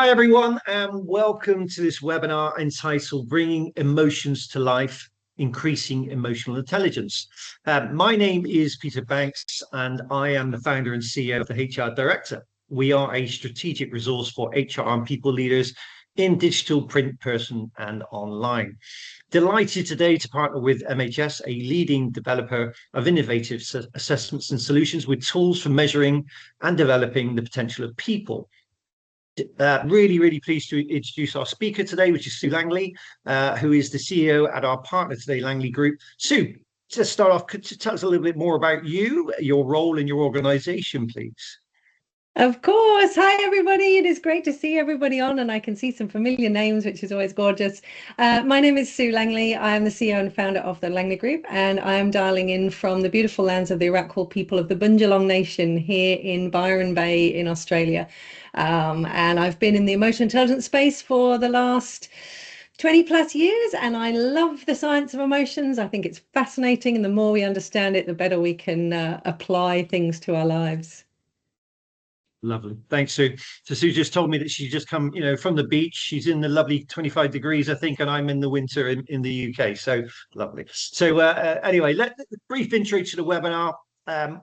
Hi, everyone, and welcome to this webinar entitled Bringing Emotions to Life, Increasing Emotional Intelligence. My name is Peter Banks, and I am the founder and CEO of the HR Director. We are a strategic resource for HR and people leaders in digital, print, person, and online. Delighted today to partner with MHS, a leading developer of innovative assessments and solutions with tools for measuring and developing the potential of people. Really pleased to introduce our speaker today, which is Sue Langley, who is the CEO at our partner today, Langley Group. Sue, to start off, could you tell us a little bit more about you, your role in your organization, please? Of course. Hi, everybody. It is great to see everybody on, and I can see some familiar names, which is always gorgeous. My name is Sue Langley. I am the CEO and founder of the Langley Group, and I am dialing in from the beautiful lands of the Iraqi people of the Bundjalung Nation here in Byron Bay in Australia. And I've been in the emotional intelligence space for the last 20 plus years, and I love the science of emotions. I think it's fascinating, and the more we understand it, the better we can apply things to our lives. Lovely. Thanks, Sue. So Sue just told me that she's just come, from the beach. She's in the lovely 25 degrees, I think, and I'm in the winter in the UK. So lovely. So anyway, brief intro to the webinar.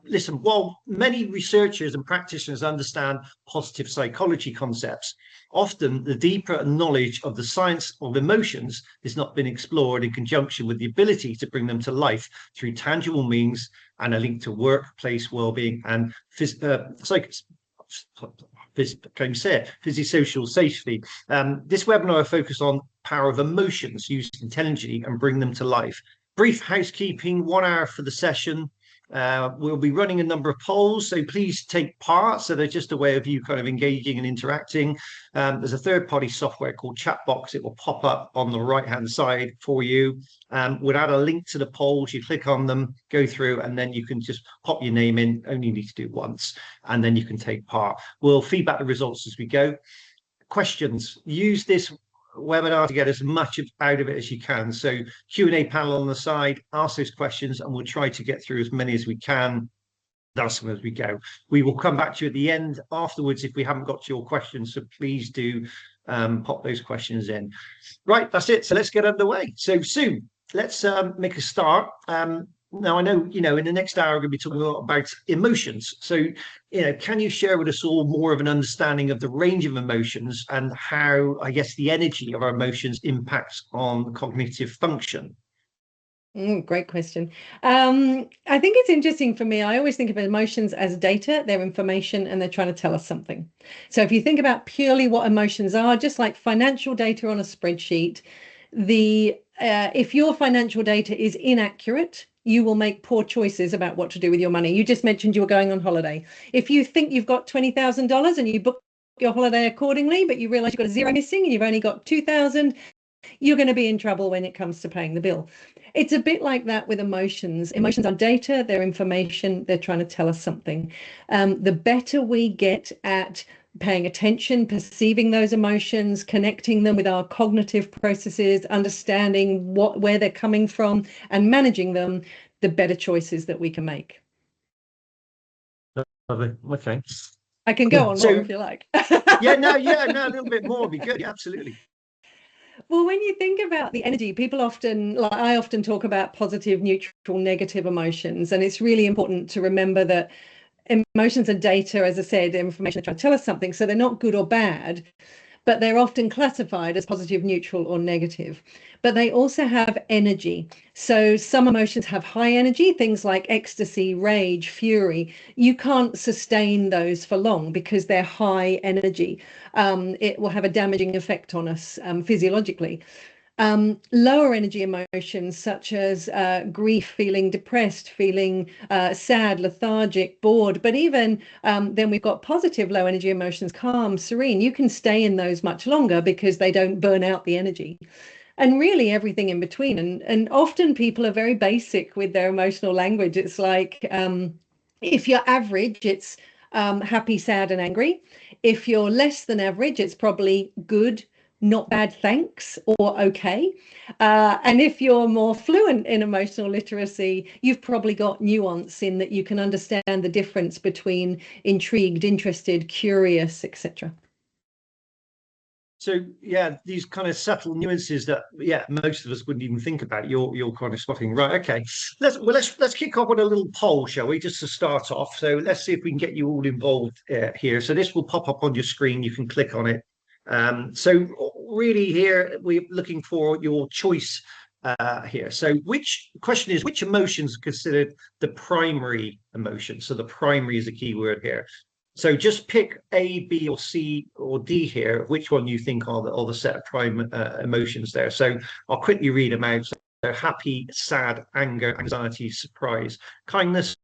Listen, while many researchers and practitioners understand positive psychology concepts, often the deeper knowledge of the science of emotions has not been explored in conjunction with the ability to bring them to life through tangible means and a link to workplace well-being and psychosocial safety. This webinar will focus on power of emotions used intelligently and bring them to life. Brief housekeeping, 1 hour for the session. We'll be running a number of polls, so please take part. So they're just a way of you kind of engaging and interacting. There's a third-party software called Chatbox. It will pop up on the right-hand side for you. We'll add a link to the polls. You click on them, go through, and then you can just pop your name in. Only need to do it once, and then you can take part. We'll feedback the results as we go. Questions. Use this webinar to get as much out of it as you can. So Q&A panel on the side, ask those questions, and we'll try to get through as many as we can. That's as we go. We will come back to you at the end afterwards if we haven't got to your questions. So please do pop those questions in. Right, that's it. So let's get underway. So Sue, let's make a start. Now, I know, in the next hour, we're going to be talking a lot about emotions. So, can you share with us all more of an understanding of the range of emotions and how, I guess, the energy of our emotions impacts on cognitive function? Great question. I think it's interesting for me. I always think of emotions as data, they're information, and they're trying to tell us something. So if you think about purely what emotions are, just like financial data on a spreadsheet, if your financial data is inaccurate, you will make poor choices about what to do with your money. You just mentioned you were going on holiday. If you think you've got $20,000 and you book your holiday accordingly, but you realize you've got a zero missing and you've only got 2,000, you're going to be in trouble when it comes to paying the bill. It's a bit like that with emotions. Emotions are data, they're information, they're trying to tell us something. The better we get at paying attention, perceiving those emotions, connecting them with our cognitive processes, understanding where they're coming from and managing them, the better choices that we can make. Lovely. Okay. I can go on more if you like. no, a little bit more would be good. Yeah, absolutely. Well, when you think about the energy, I often talk about positive, neutral, negative emotions. And it's really important to remember that emotions are data, as I said, information that try to tell us something. So they're not good or bad, but they're often classified as positive, neutral, or negative. But they also have energy. So some emotions have high energy, things like ecstasy, rage, fury. You can't sustain those for long because they're high energy. It will have a damaging effect on us physiologically. Lower energy emotions such as grief, feeling depressed, feeling sad, lethargic, bored, but even then we've got positive low energy emotions, calm, serene. You can stay in those much longer because they don't burn out the energy. And really everything in between. And often people are very basic with their emotional language. It's like if you're average, it's happy, sad, and angry. If you're less than average, it's probably good, not bad, thanks, or okay. And if you're more fluent in emotional literacy, you've probably got nuance in that you can understand the difference between intrigued, interested, curious, etc. So yeah, these kind of subtle nuances that most of us wouldn't even think about. You're kind of spotting, right? Okay, let's kick off with a little poll, shall we, just to start off. So let's see if we can get you all involved here. So this will pop up on your screen. You can click on it. So really, here we're looking for your choice here. So which emotions are considered the primary emotion? So the primary is a key word here. So just pick A, B, or C, or D here, which one you think are the set of prime emotions there. So I'll quickly read them out. So happy, sad, anger, anxiety, surprise, kindness,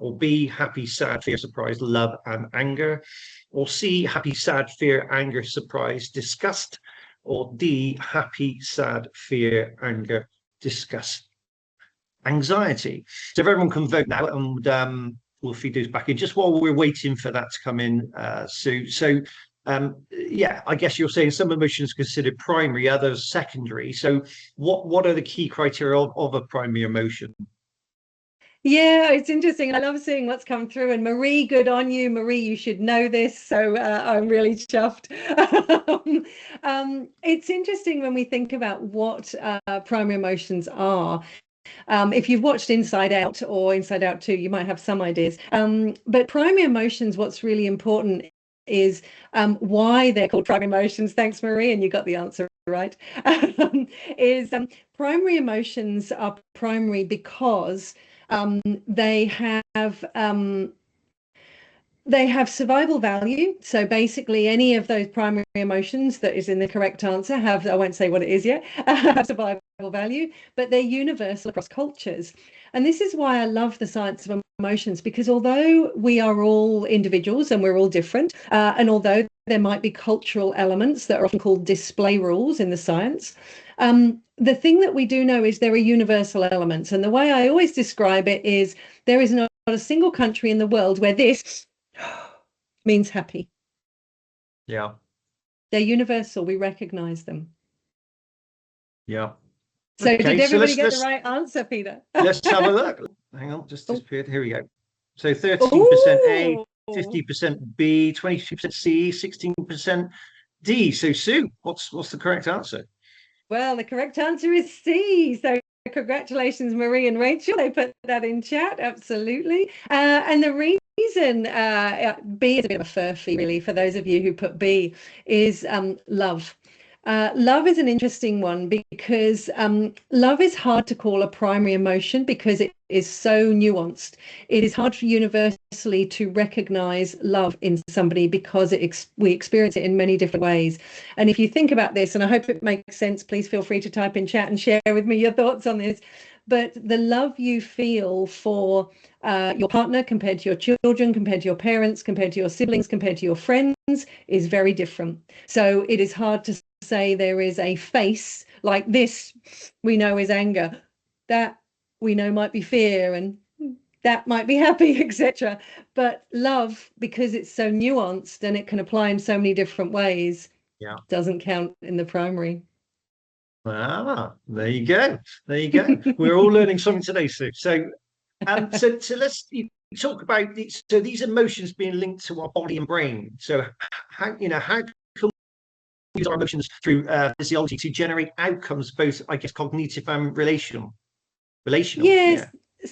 or B, happy, sad, fear, surprise, love, and anger, or C, happy, sad, fear, anger, surprise, disgust, or D, happy, sad, fear, anger, disgust, anxiety. So if everyone can vote now, and we'll feed those back in just while we're waiting for that to come in, Sue. So, yeah, I guess you're saying some emotions considered primary, others secondary. So, what are the key criteria of a primary emotion? Yeah, it's interesting. I love seeing what's come through. And Marie, good on you. Marie, you should know this. So I'm really chuffed. It's interesting when we think about what primary emotions are. If you've watched Inside Out or Inside Out 2, you might have some ideas. But primary emotions, what's really important is why they're called primary emotions. Thanks, Marie, and you got the answer right. Primary emotions are primary because they have survival value. So basically any of those primary emotions that is in the correct answer have, I won't say what it is yet, have survival value, but they're universal across cultures. And this is why I love the science of emotions, because although we are all individuals and we're all different, and although there might be cultural elements that are often called display rules in the science, the thing that we do know is there are universal elements. And the way I always describe it is there is not a single country in the world where this means happy. Yeah. They're universal. We recognize them. Yeah. So okay, did everybody get the right answer, Peter? Let's have a look. Hang on, just disappeared. Here we go. So 13% A, 50% B, 22% C, 16% D. So Sue, what's the correct answer? Well, the correct answer is C. So congratulations, Marie and Rachel. They put that in chat. Absolutely. And the reason B is a bit of a furphy, really, for those of you who put B, is love. Love is an interesting one because love is hard to call a primary emotion because it is so nuanced. It is hard for universally to recognize love in somebody because we experience it in many different ways. And if you think about this, and I hope it makes sense, please feel free to type in chat and share with me your thoughts on this. But the love you feel for your partner compared to your children, compared to your parents, compared to your siblings, compared to your friends is very different. So it is hard to say there is a face like this we know is anger, that we know might be fear, and that might be happy, etc. But love, because it's so nuanced and it can apply in so many different ways, doesn't count in the primary. Ah, there you go. There you go. We're all learning something today, Sue. So let's talk about these emotions being linked to our body and brain. So how can we use our emotions through physiology to generate outcomes, both, I guess, cognitive and relational? Yes.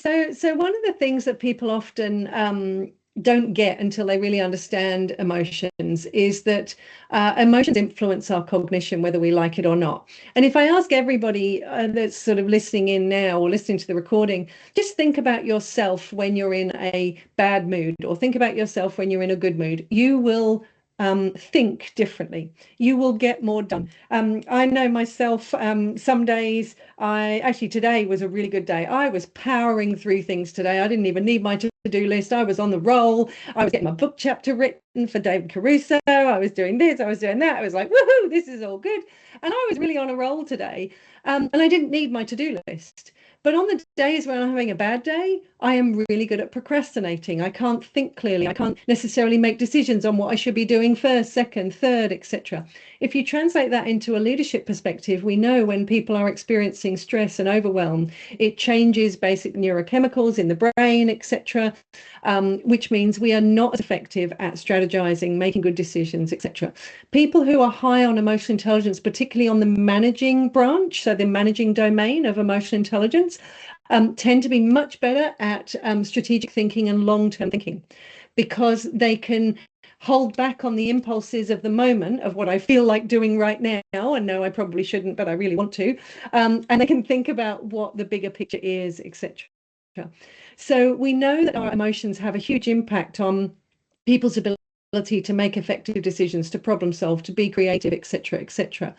Yeah. So one of the things that people often don't get until they really understand emotions is that emotions influence our cognition, whether we like it or not. And if I ask everybody that's sort of listening in now or listening to the recording, just think about yourself when you're in a bad mood, or think about yourself when you're in a good mood. You will think differently. You will get more done. I know myself, some days, today was a really good day. I was powering through things today. I didn't even need my to-do list. I was on the roll. I was getting my book chapter written for David Caruso. I was doing this, I was doing that. I was like, woohoo, this is all good. And I was really on a roll today. And I didn't need my to-do list. But on the days when I'm having a bad day, I am really good at procrastinating. I can't think clearly. I can't necessarily make decisions on what I should be doing first, second, third, etc. If you translate that into a leadership perspective, we know when people are experiencing stress and overwhelm, it changes basic neurochemicals in the brain, etc., which means we are not as effective at strategizing, making good decisions, etc. People who are high on emotional intelligence, particularly on the managing branch, so the managing domain of emotional intelligence, tend to be much better at strategic thinking and long-term thinking, because they can hold back on the impulses of the moment of what I feel like doing right now, and no, I probably shouldn't, but I really want to, and they can think about what the bigger picture is, etc. So we know that our emotions have a huge impact on people's ability to make effective decisions, to problem solve, to be creative, etc., etc.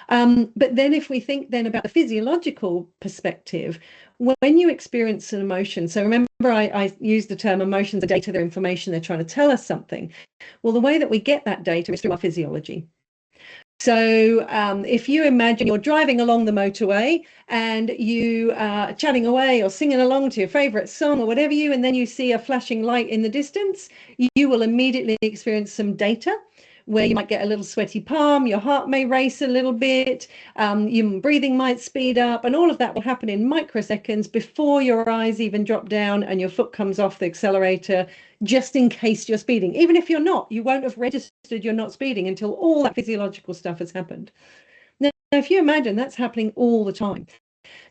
But then if we think then about the physiological perspective, when you experience an emotion, so remember I used the term emotions are data, they're information, they're trying to tell us something. Well, the way that we get that data is through our physiology. So if you imagine you're driving along the motorway and you are chatting away or singing along to your favorite song or whatever and then you see a flashing light in the distance, you will immediately experience some data where you might get a little sweaty palm, your heart may race a little bit, your breathing might speed up, and all of that will happen in microseconds before your eyes even drop down and your foot comes off the accelerator, just in case you're speeding. Even if you're not, you won't have registered you're not speeding until all that physiological stuff has happened. Now, if you imagine that's happening all the time.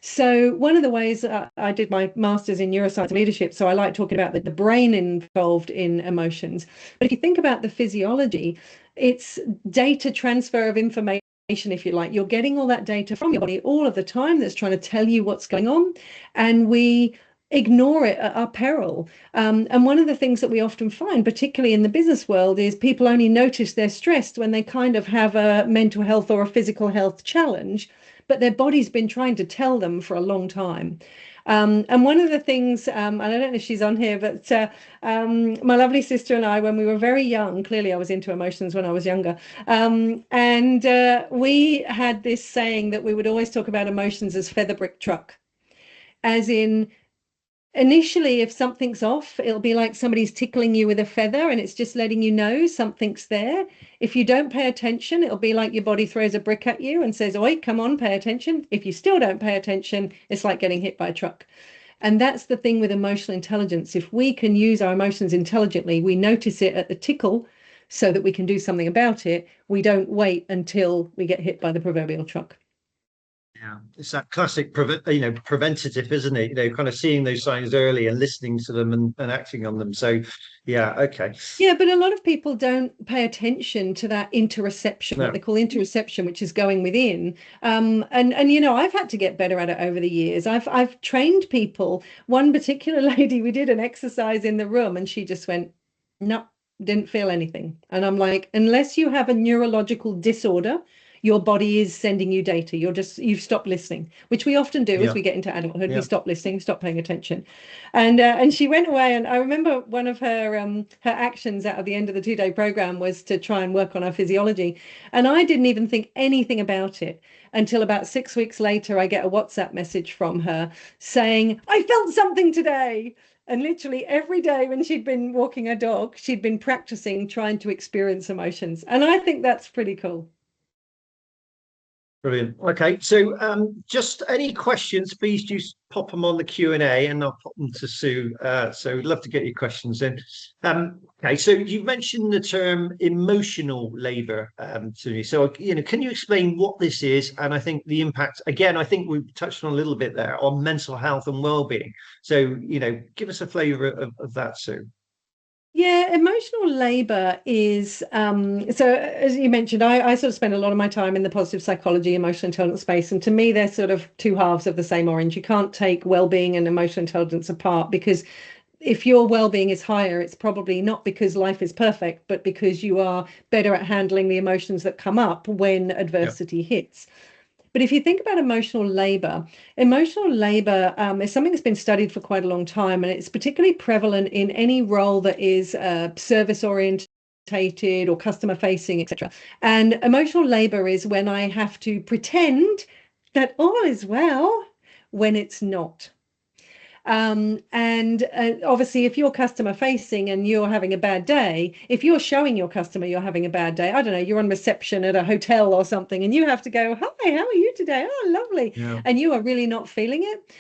So one of the ways I did my master's in neuroscience and leadership, so I like talking about the brain involved in emotions. But if you think about the physiology, it's data transfer of information, if you like. You're getting all that data from your body all of the time that's trying to tell you what's going on. And we ignore it at our peril. And one of the things that we often find, particularly in the business world, is people only notice they're stressed when they kind of have a mental health or a physical health challenge, but their body's been trying to tell them for a long time. And one of the things, and I don't know if she's on here, but my lovely sister and I, when we were very young, clearly I was into emotions when I was younger, and we had this saying that we would always talk about emotions as feather brick truck, as in, initially, if something's off, it'll be like somebody's tickling you with a feather and it's just letting you know something's there. If you don't pay attention, it'll be like your body throws a brick at you and says, oi, come on, pay attention. If you still don't pay attention, it's like getting hit by a truck. And that's the thing with emotional intelligence. If we can use our emotions intelligently, we notice it at the tickle so that we can do something about it. We don't wait until we get hit by the proverbial truck. Yeah, it's that classic, preventative, isn't it? Kind of seeing those signs early and listening to them and acting on them. So, yeah, okay. Yeah, but a lot of people don't pay attention to that interoception, what they call interoception, which is going within. And I've had to get better at it over the years. I've trained people. One particular lady, we did an exercise in the room, and she just went, no, didn't feel anything. And I'm like, unless you have a neurological disorder, your body is sending you data. You've stopped listening, which we often do as we get into adulthood. We stop listening, stop paying attention. And she went away, and I remember one of her actions out of the end of the 2-day program was to try and work on her physiology. And I didn't even think anything about it until about 6 weeks later, I get a WhatsApp message from her saying, I felt something today. And literally every day when she'd been walking her dog, she'd been practicing trying to experience emotions. And I think that's pretty cool. Brilliant. Okay, so just any questions, please just pop them on the Q&A and I'll pop them to Sue. So we'd love to get your questions in. Okay, so you mentioned the term emotional labour to me. So, can you explain what this is? And I think the impact, again, I think we touched on a little bit there on mental health and well-being. So, give us a flavour of that, Sue. Yeah, emotional labor is, so as you mentioned, I sort of spend a lot of my time in the positive psychology, emotional intelligence space. And to me, they're sort of two halves of the same orange. You can't take well-being and emotional intelligence apart, because if your well-being is higher, it's probably not because life is perfect, but because you are better at handling the emotions that come up when adversity hits. But if you think about emotional labor is something that's been studied for quite a long time, and it's particularly prevalent in any role that is service orientated or customer facing, etc. And emotional labor is when I have to pretend that all is well when it's not. And obviously, if you're customer facing and you're having a bad day, if you're showing your customer you're having a bad day, I don't know, you're on reception at a hotel or something, and you have to go, "Hi, how are you today? Oh, lovely." Yeah. And you are really not feeling it.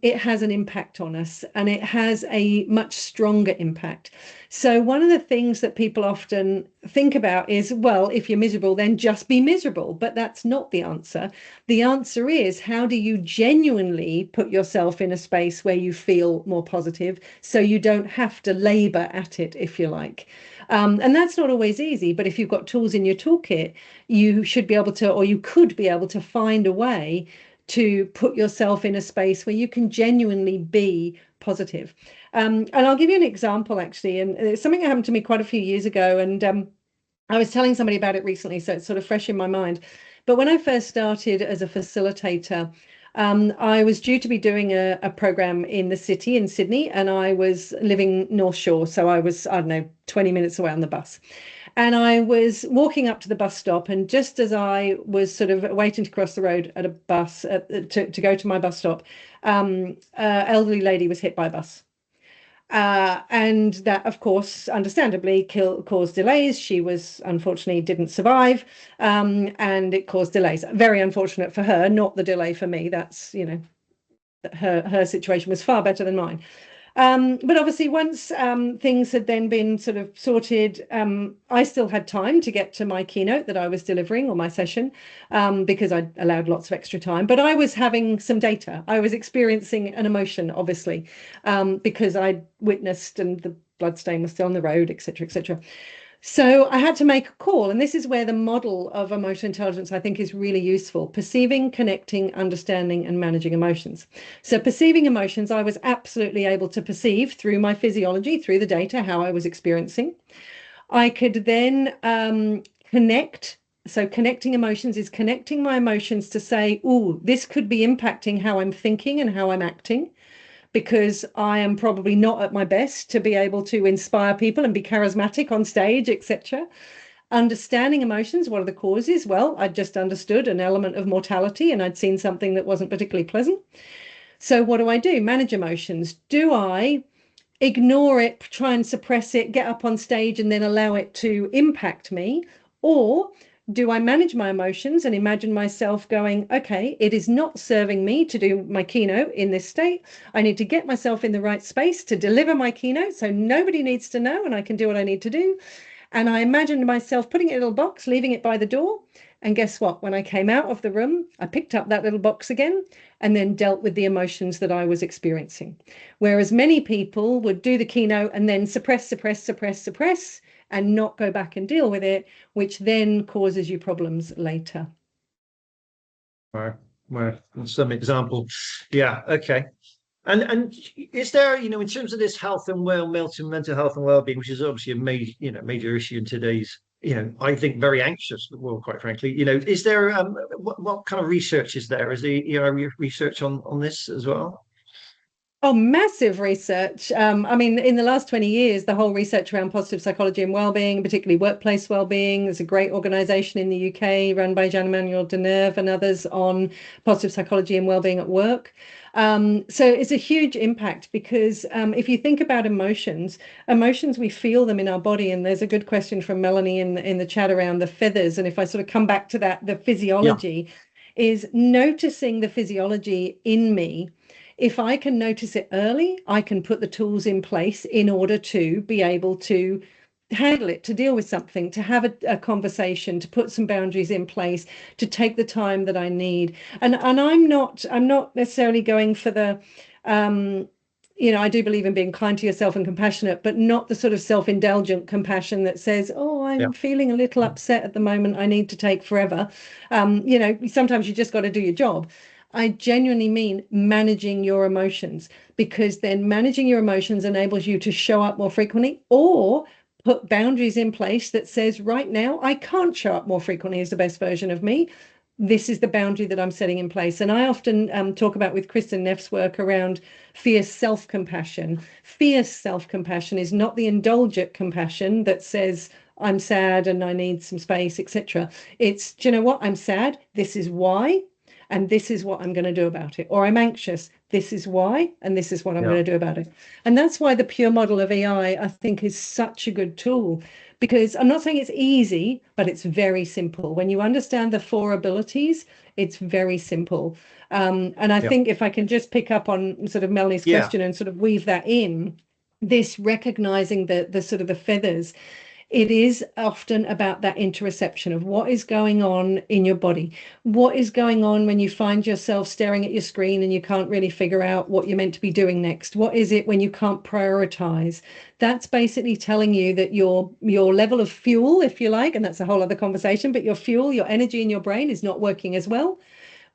It has an impact on us, and it has a much stronger impact. So one of the things that people often think about is, well, if you're miserable, then just be miserable. But that's not the answer. The answer is, how do you genuinely put yourself in a space where you feel more positive so you don't have to labor at it, if you like? And that's not always easy, but if you've got tools in your toolkit, you should be able to, or you could be able to find a way to put yourself in a space where you can genuinely be positive. And I'll give you an example, actually, and it's something that happened to me quite a few years ago, and I was telling somebody about it recently, so it's sort of fresh in my mind. But when I first started as a facilitator, I was due to be doing a program in the city in Sydney, and I was living North Shore, so I was, I don't know, 20 minutes away on the bus. And I was walking up to the bus stop, and just as I was sort of waiting to cross the road at a bus to go to my bus stop, elderly lady was hit by a bus. And that, of course, understandably caused delays. She was, unfortunately, didn't survive, and it caused delays. Very unfortunate for her, not the delay for me. That's, you know, her situation was far better than mine. But obviously, once things had then been sort of sorted, I still had time to get to my keynote that I was delivering, or my session, because I allowed lots of extra time. But I was having some data. I was experiencing an emotion, obviously, because I'd witnessed, and the bloodstain was still on the road, etc., etc. So I had to make a call, and this is where the model of emotional intelligence, I think, is really useful: perceiving, connecting, understanding, and managing emotions. So perceiving emotions, I was absolutely able to perceive through my physiology, through the data, how I was experiencing. I could then connect. So connecting emotions is connecting my emotions to say, oh, this could be impacting how I'm thinking and how I'm acting, because I am probably not at my best to be able to inspire people and be charismatic on stage, etc. Understanding emotions, what are the causes? Well, I just understood an element of mortality, and I'd seen something that wasn't particularly pleasant. So what do? Manage emotions. Do I ignore it, try and suppress it, get up on stage and then allow it to impact me? Or do I manage my emotions and imagine myself going, okay, it is not serving me to do my keynote in this state. I need to get myself in the right space to deliver my keynote so nobody needs to know, and I can do what I need to do. And I imagined myself putting it in a little box, leaving it by the door. And guess what? When I came out of the room, I picked up that little box again and then dealt with the emotions that I was experiencing. Whereas many people would do the keynote and then suppress, and not go back and deal with it, which then causes you problems later. Right. Well, some example. Yeah. Okay. And is there, you know, in terms of this health and mental health and well-being, which is obviously a major issue in today's, you know, I think very anxious world, quite frankly, you know, is there what kind of research is there? Is there research on this as well? Oh, massive research. I mean, in the last 20 years, the whole research around positive psychology and well-being, particularly workplace well-being, there's a great organisation in the UK run by Jean-Emmanuel Deneuve and others on positive psychology and well-being at work. So it's a huge impact, because if you think about emotions, we feel them in our body. And there's a good question from Melanie in the chat around the feathers. And if I sort of come back to that, the physiology is noticing the physiology in me. If I can notice it early, I can put the tools in place in order to be able to handle it, to deal with something, to have a conversation, to put some boundaries in place, to take the time that I need. And I'm not necessarily going for the you know, I do believe in being kind to yourself and compassionate, but not the sort of self-indulgent compassion that says, oh, I'm feeling a little upset at the moment, I need to take forever. You know, sometimes you just got to do your job. I genuinely mean managing your emotions, because then managing your emotions enables you to show up more frequently, or put boundaries in place that says, right now, I can't show up more frequently as the best version of me. This is the boundary that I'm setting in place. And I often talk about, with Kristen Neff's work, around fierce self-compassion. Fierce self-compassion is not the indulgent compassion that says, I'm sad and I need some space, etc. It's, do you know what? I'm sad. This is why. and this is what I'm going to do about it. Or I'm anxious, this is why, and this is what I'm going to do about it. And that's why the pure model of EI, I think, is such a good tool, because I'm not saying it's easy, but it's very simple. When you understand the 4 abilities, it's very simple. And I think if I can just pick up on sort of Melanie's question and sort of weave that in, this recognizing the sort of the feathers, it is often about that interoception of what is going on in your body. What is going on when you find yourself staring at your screen and you can't really figure out what you're meant to be doing next? What is it when you can't prioritize? That's basically telling you that your level of fuel, if you like, and that's a whole other conversation, but your fuel, your energy in your brain is not working as well.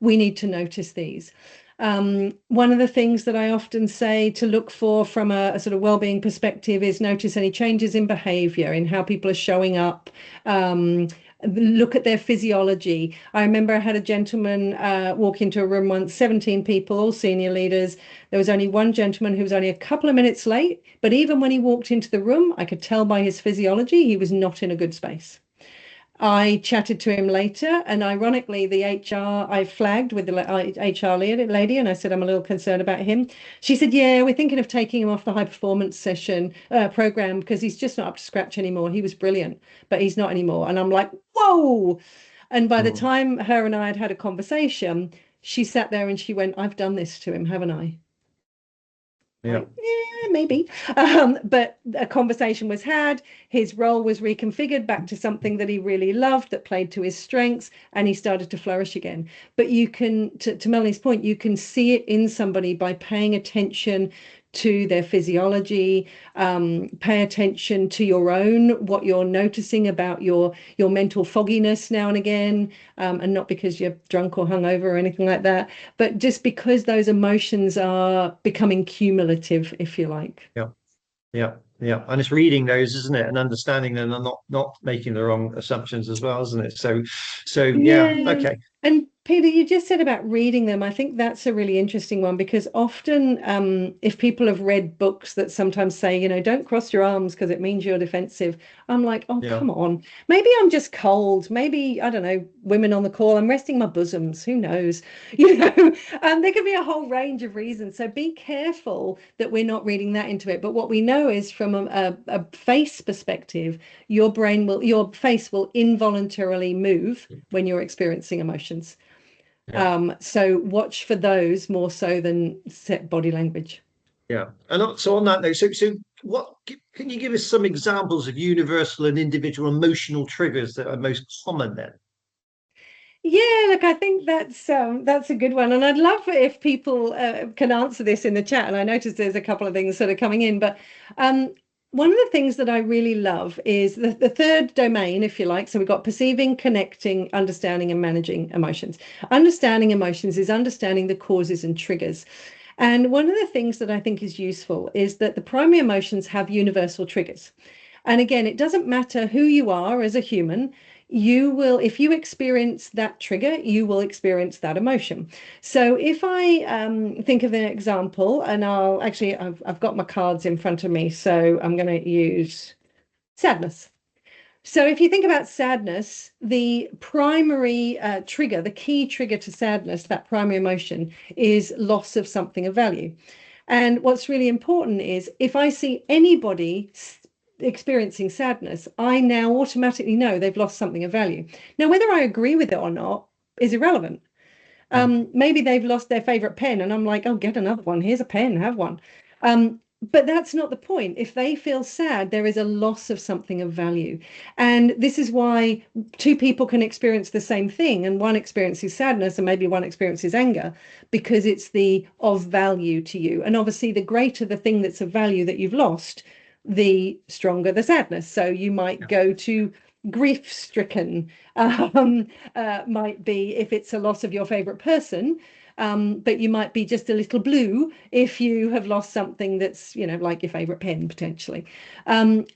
We need to notice these. One of the things that I often say to look for from a sort of well-being perspective is notice any changes in behavior, in how people are showing up. Look at their physiology. I remember I had a gentleman walk into a room once, 17 people, all senior leaders. There was only one gentleman who was only a couple of minutes late, but even when he walked into the room, I could tell by his physiology he was not in a good space. I chatted to him later, and ironically, the HR I flagged with the HR lady, and I said, I'm a little concerned about him. She said, yeah, we're thinking of taking him off the high performance session program because he's just not up to scratch anymore. He was brilliant, but he's not anymore. And I'm like, whoa. And by the time her and I had had a conversation, she sat there and she went, I've done this to him, haven't I? Yeah. Like, yeah, maybe. But a conversation was had. His role was reconfigured back to something that he really loved, that played to his strengths, and he started to flourish again. But you can, to Melanie's point, you can see it in somebody by paying attention to their physiology, pay attention to your own, what you're noticing about your mental fogginess now and again, and not because you're drunk or hungover or anything like that, but just because those emotions are becoming cumulative, if you like. Yeah. And it's reading those, isn't it? And understanding them and not making the wrong assumptions as well, isn't it? So okay. And Peter, you just said about reading them. I think that's a really interesting one, because often if people have read books that sometimes say, don't cross your arms because it means you're defensive, I'm like, oh, come on. Maybe I'm just cold. Maybe, I don't know, women on the call, I'm resting my bosoms. Who knows? There could be a whole range of reasons. So be careful that we're not reading that into it. But what we know is from a face perspective, your face will involuntarily move when you're experiencing emotions. So watch for those more so than set body language. Yeah. And so on that note, so what can you give us some examples of universal and individual emotional triggers that are most common then? Yeah, look, I think that's a good one, and I'd love if people can answer this in the chat. And I noticed there's a couple of things sort of coming in, but one of the things that I really love is the third domain, if you like. So we've got perceiving, connecting, understanding, and managing emotions. Understanding emotions is understanding the causes and triggers. And one of the things that I think is useful is that the primary emotions have universal triggers. And again, it doesn't matter who you are as a human. You will, if you experience that trigger, you will experience that emotion. So if I think of an example, and I've got my cards in front of me, so I'm going to use sadness. So if you think about sadness, the primary trigger, the key trigger to sadness, that primary emotion, is loss of something of value. And what's really important is if I see anybody experiencing sadness, I now automatically know they've lost something of value. Now, whether I agree with it or not is irrelevant. Maybe they've lost their favorite pen and I'm like, oh, get another one. Here's a pen, have one. But that's not the point. If they feel sad, there is a loss of something of value. And this is why two people can experience the same thing, and one experiences sadness and maybe one experiences anger, because it's the of value to you. And obviously, the greater the thing that's of value that you've lost, the stronger the sadness. So you might go to grief-stricken, might be if it's a loss of your favorite person, but you might be just a little blue if you have lost something that's, like your favorite pen potentially.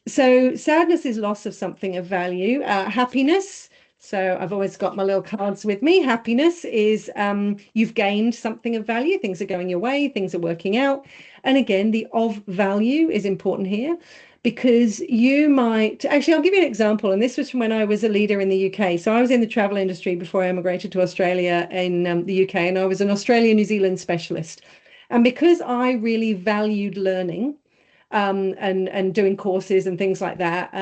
So sadness is loss of something of value. Happiness, so I've always got my little cards with me. Happiness is you've gained something of value. Things are going your way. Things are working out. And again, the of value is important here. because you might actually, I'll give you an example. And this was from when I was a leader in the UK. So I was in the travel industry before I emigrated to Australia in the UK, and I was an Australia-New Zealand specialist. And because I really valued learning and doing courses and things like that,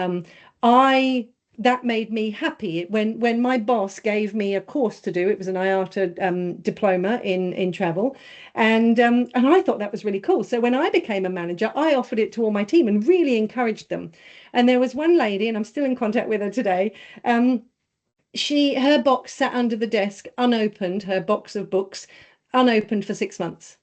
that made me happy. When my boss gave me a course to do, it was an IATA diploma in travel, and I thought that was really cool. So when I became a manager, I offered it to all my team and really encouraged them. And there was one lady, and I'm still in contact with her today. Her box sat under the desk unopened, her box of books unopened for 6 months,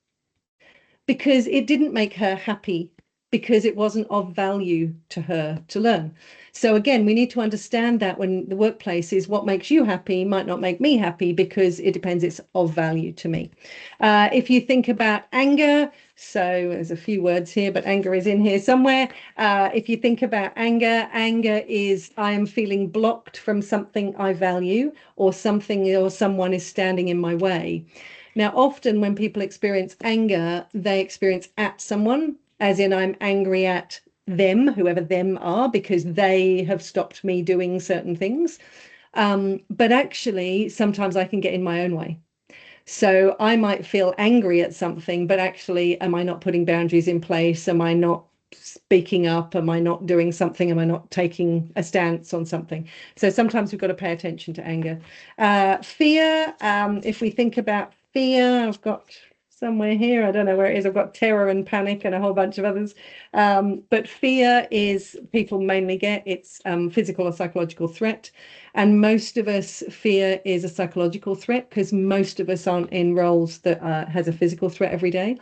because it didn't make her happy, because it wasn't of value to her to learn. So again, we need to understand that when the workplace is what makes you happy might not make me happy, because it depends, it's of value to me. If you think about anger, so there's a few words here, but anger is in here somewhere. If you think about anger, anger is I am feeling blocked from something I value, or something or someone is standing in my way. Now, often when people experience anger, they experience at someone, as in I'm angry at them, whoever them are, because they have stopped me doing certain things. But actually, sometimes I can get in my own way. So I might feel angry at something, but actually, am I not putting boundaries in place? Am I not speaking up? Am I not doing something? Am I not taking a stance on something? So sometimes we've got to pay attention to anger. Fear, if we think about fear, I've got somewhere here, I don't know where it is, I've got terror and panic and a whole bunch of others. But fear is, people mainly get, it's physical or psychological threat. And most of us, fear is a psychological threat, because most of us aren't in roles that has a physical threat every day.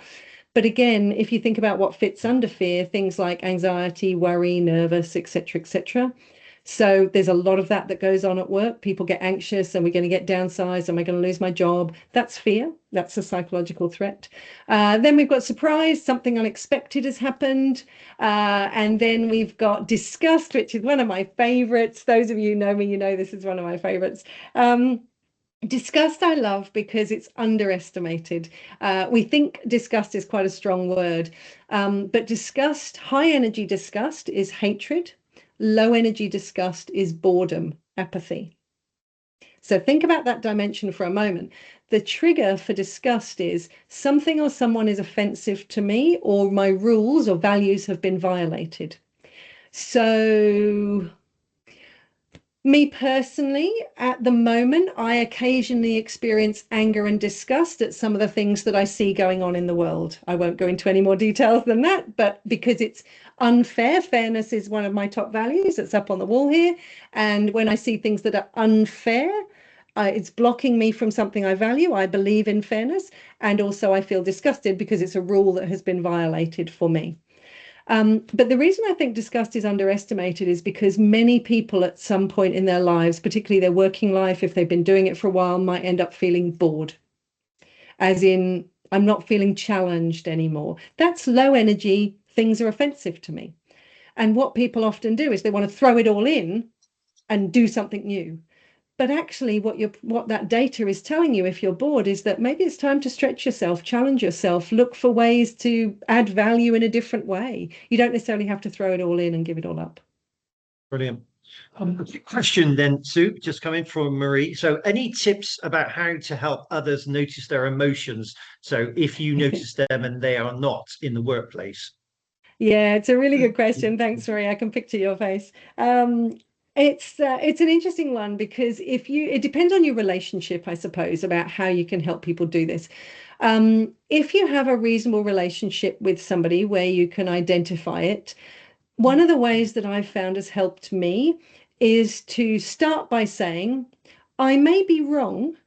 But again, if you think about what fits under fear, things like anxiety, worry, nervous, etc., etc. So there's a lot of that goes on at work. People get anxious, and we're going to get downsized, am I going to lose my job? That's fear. That's a psychological threat. Then we've got surprise, something unexpected has happened. And then we've got disgust, which is one of my favorites. Those of you who know me, you know this is one of my favorites. Disgust I love because it's underestimated. We think disgust is quite a strong word, but disgust, high energy disgust, is hatred. Low energy disgust is boredom, apathy. So think about that dimension for a moment. The trigger for disgust is something or someone is offensive to me, or my rules or values have been violated. So me personally, at the moment, I occasionally experience anger and disgust at some of the things that I see going on in the world. I won't go into any more details than that, but because it's unfair, fairness is one of my top values. It's up on the wall here. And when I see things that are unfair, it's blocking me from something I value. I believe in fairness. And also I feel disgusted because it's a rule that has been violated for me. But the reason I think disgust is underestimated is because many people at some point in their lives, particularly their working life, if they've been doing it for a while, might end up feeling bored. As in, I'm not feeling challenged anymore. That's low energy. Things are offensive to me. And what people often do is they want to throw it all in and do something new. But actually what that data is telling you, if you're bored, is that maybe it's time to stretch yourself, challenge yourself, look for ways to add value in a different way. You don't necessarily have to throw it all in and give it all up. Brilliant. Question then, Sue, just coming from Marie. So any tips about how to help others notice their emotions? So if you notice them and they are not in the workplace. Yeah, it's a really good question. Thanks, Marie. I can picture your face. It's an interesting one, because it depends on your relationship, I suppose, about how you can help people do this. If you have a reasonable relationship with somebody where you can identify it, one of the ways that I've found has helped me is to start by saying, I may be wrong,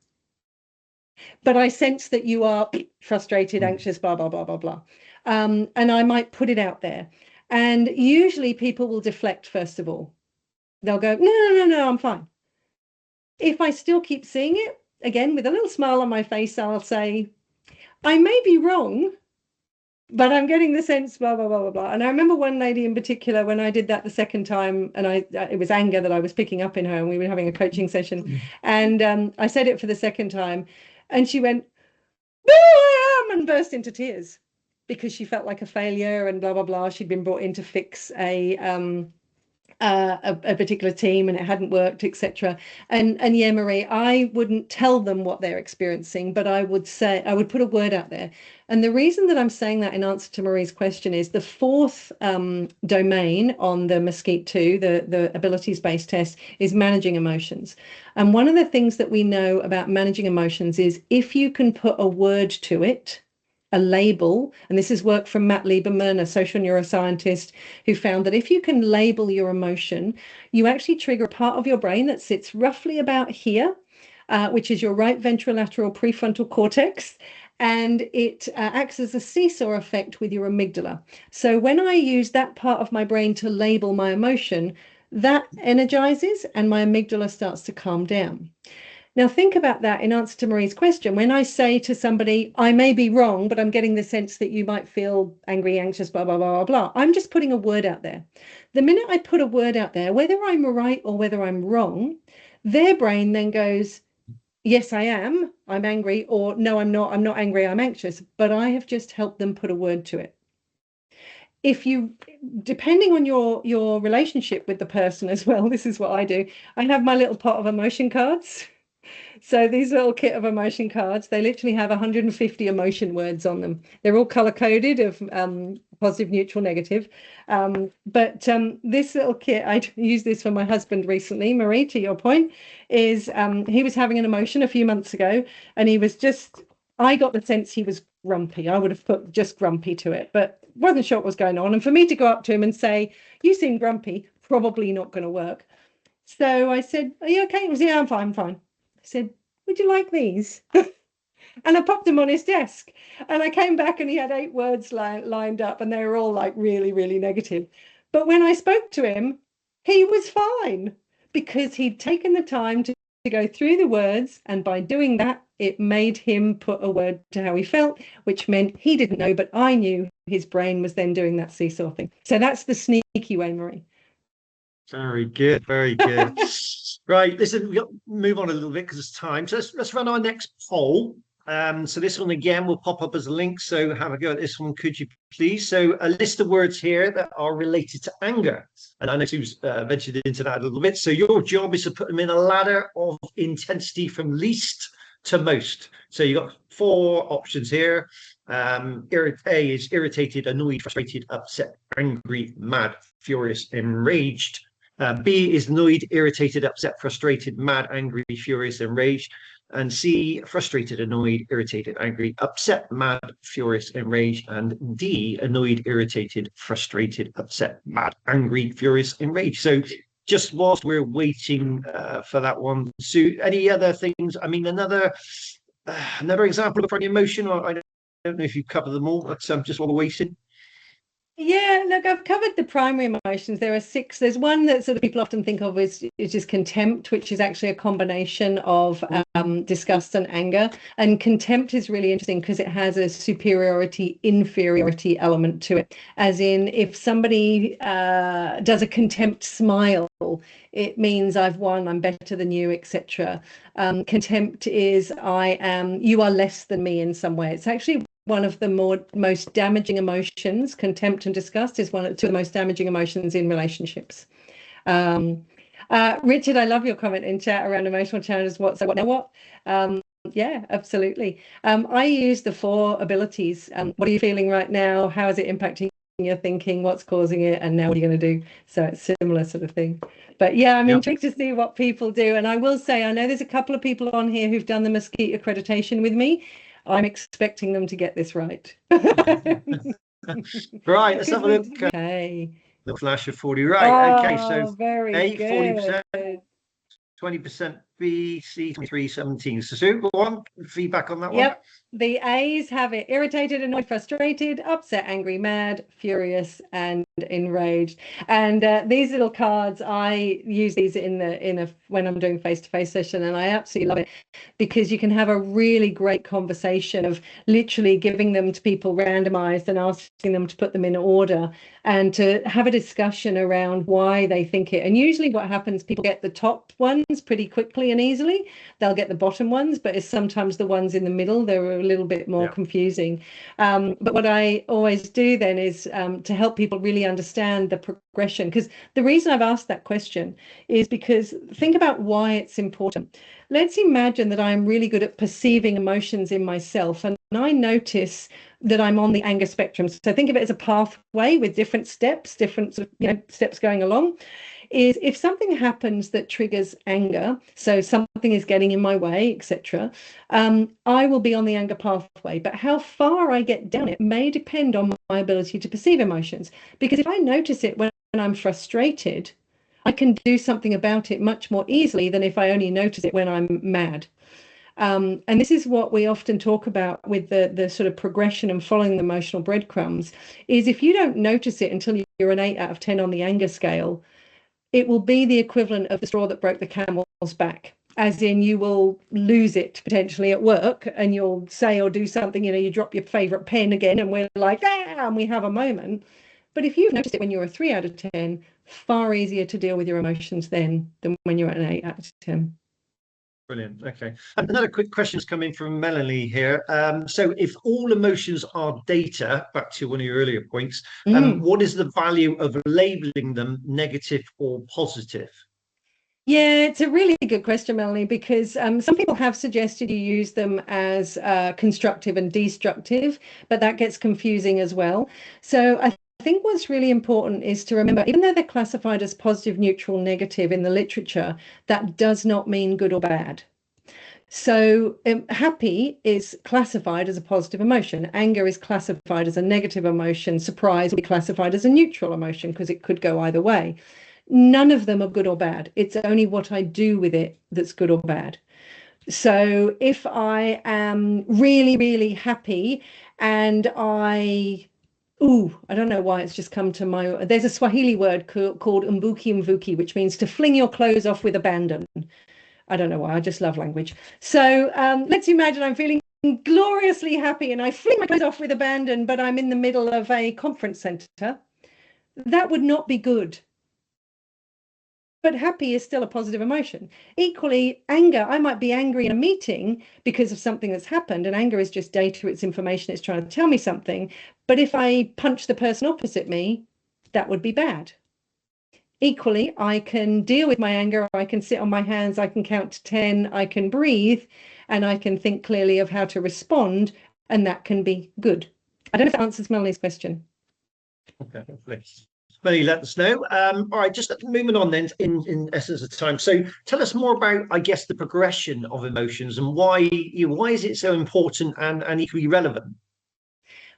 but I sense that you are frustrated, anxious, blah, blah, blah, blah, blah. And I might put it out there. And usually people will deflect first of all. They'll go, no, I'm fine. If I still keep seeing it, again, with a little smile on my face, I'll say, I may be wrong, but I'm getting the sense, blah, blah, blah, blah, blah. And I remember one lady in particular, when I did that the second time, and it was anger that I was picking up in her, and we were having a coaching session. And I said it for the second time, and she went, "Boo, I am," and burst into tears. because she felt like a failure and blah, blah, blah. She'd been brought in to fix a particular team and it hadn't worked, etc. And yeah, Marie, I wouldn't tell them what they're experiencing, but I would put a word out there. And the reason that I'm saying that in answer to Marie's question is the fourth domain on the Mesquite 2, the abilities-based test, is managing emotions. And one of the things that we know about managing emotions is if you can put a word to it, a label, and this is work from Matt Lieberman, a social neuroscientist, who found that if you can label your emotion, you actually trigger a part of your brain that sits roughly about here, which is your right ventrolateral prefrontal cortex, and it acts as a seesaw effect with your amygdala. So when I use that part of my brain to label my emotion, that energizes and my amygdala starts to calm down. Now, think about that in answer to Marie's question. When I say to somebody, I may be wrong, but I'm getting the sense that you might feel angry, anxious, blah, blah, blah, blah, blah. I'm just putting a word out there. The minute I put a word out there, whether I'm right or whether I'm wrong, their brain then goes, yes, I am. I'm angry, or no, I'm not angry. I'm anxious. But I have just helped them put a word to it. If you, depending on your relationship with the person as well, this is what I do. I have my little pot of emotion cards. So these little kit of emotion cards, they literally have 150 emotion words on them. They're all color coded of positive, neutral, negative. But this little kit, I used this for my husband recently, Marie, to your point, is he was having an emotion a few months ago and he was just, I got the sense he was grumpy. I would have put just grumpy to it, but wasn't sure what was going on. And for me to go up to him and say, you seem grumpy, probably not going to work. So I said, are you okay? He was, yeah, I'm fine, I'm fine. I said, would you like these? And I popped them on his desk. And I came back and he had 8 words lined up and they were all like really, really negative. But when I spoke to him, he was fine because he'd taken the time to go through the words. And by doing that, it made him put a word to how he felt, which meant he didn't know, but I knew his brain was then doing that seesaw thing. So that's the sneaky way, Marie. Very good, very good. Right, listen, we'll move on a little bit because it's time. So let's run our next poll. So this one again will pop up as a link. So have a go at this one, could you please? So a list of words here that are related to anger. And I know Sue's ventured into that a little bit. So your job is to put them in a ladder of intensity from least to most. So you've got 4 options here. A is irritated, annoyed, frustrated, upset, angry, mad, furious, enraged. B is annoyed, irritated, upset, frustrated, mad, angry, furious, enraged. And C, frustrated, annoyed, irritated, angry, upset, mad, furious, enraged. And D, annoyed, irritated, frustrated, upset, mad, angry, furious, enraged. So just whilst we're waiting for that one, Sue, any other things? I mean, another example of an emotion, or I don't know if you cover them all, but just while we're waiting. Yeah, look, I've covered the primary emotions. There are 6. There's one that sort of people often think of as just contempt, which is actually a combination of disgust and anger. And contempt is really interesting because it has a superiority, inferiority element to it. As in, if somebody does a contempt smile, it means I've won, I'm better than you, etc. Contempt is you are less than me in some way. It's actually one of the most damaging emotions. Contempt and disgust is 2 of the most damaging emotions in relationships. Richard, I love your comment in chat around emotional challenges. What now what? Yeah, absolutely. I use the 4 abilities. What are you feeling right now? How is it impacting your thinking? What's causing it? And now what are you going to do? So it's similar sort of thing. But yeah, I'm intrigued to see what people do. And I will say, I know there's a couple of people on here who've done the Mesquite accreditation with me. I'm expecting them to get this right. Right, let's have a look. Okay. The flash of 40. Right, okay, so very A, good. 40%, 20% B, C, 23, 17. So Sue, go on, feedback on that one. Yep. The A's have it: irritated, annoyed, frustrated, upset, angry, mad, furious, and enraged. And these little cards, I use these when I'm doing face-to-face session, and I absolutely love it because you can have a really great conversation of literally giving them to people randomized and asking them to put them in order and to have a discussion around why they think it. And usually what happens, people get the top ones pretty quickly quickly and easily, they'll get the bottom ones, but it's sometimes the ones in the middle, they're a little bit more confusing. But what I always do then is to help people really understand the progression, because the reason I've asked that question is because think about why it's important. Let's imagine that I'm really good at perceiving emotions in myself, and I notice that I'm on the anger spectrum. So think of it as a pathway with different steps, different steps going along. Is if something happens that triggers anger, so something is getting in my way, etc., I will be on the anger pathway. But how far I get down it may depend on my ability to perceive emotions. Because if I notice it when I'm frustrated, I can do something about it much more easily than if I only notice it when I'm mad. And this is what we often talk about with the sort of progression and following the emotional breadcrumbs, is if you don't notice it until you're an 8 out of 10 on the anger scale, it will be the equivalent of the straw that broke the camel's back, as in you will lose it potentially at work and you'll say or do something, you drop your favorite pen again and we're like, and we have a moment. But if you've noticed it when you're a 3 out of 10, far easier to deal with your emotions then than when you're at an 8 out of 10. Brilliant. Okay. Another quick question has come in from Melanie here. So if all emotions are data, back to one of your earlier points, what is the value of labeling them negative or positive? Yeah, it's a really good question, Melanie, because some people have suggested you use them as constructive and destructive, but that gets confusing as well. So I think what's really important is to remember, even though they're classified as positive, neutral, negative in the literature, that does not mean good or bad. So happy is classified as a positive emotion. Anger is classified as a negative emotion. Surprise will be classified as a neutral emotion because it could go either way. None of them are good or bad. It's only what I do with it that's good or bad. So if I am really, really happy and I don't know why it's just come to my, there's a Swahili word called mvuki mvuki, which means to fling your clothes off with abandon. I don't know why, I just love language. So let's imagine I'm feeling gloriously happy and I fling my clothes off with abandon, but I'm in the middle of a conference center. That would not be good. But happy is still a positive emotion. Equally, anger, I might be angry in a meeting because of something that's happened, and anger is just data, it's information, it's trying to tell me something. But if I punch the person opposite me, that would be bad. Equally, I can deal with my anger, I can sit on my hands, I can count to 10, I can breathe, and I can think clearly of how to respond, and that can be good. I don't know if that answers Melanie's question. Okay, please. Melanie, let us know. All right, just moving on then in essence of time. So tell us more about, I guess, the progression of emotions and why is it so important and equally relevant?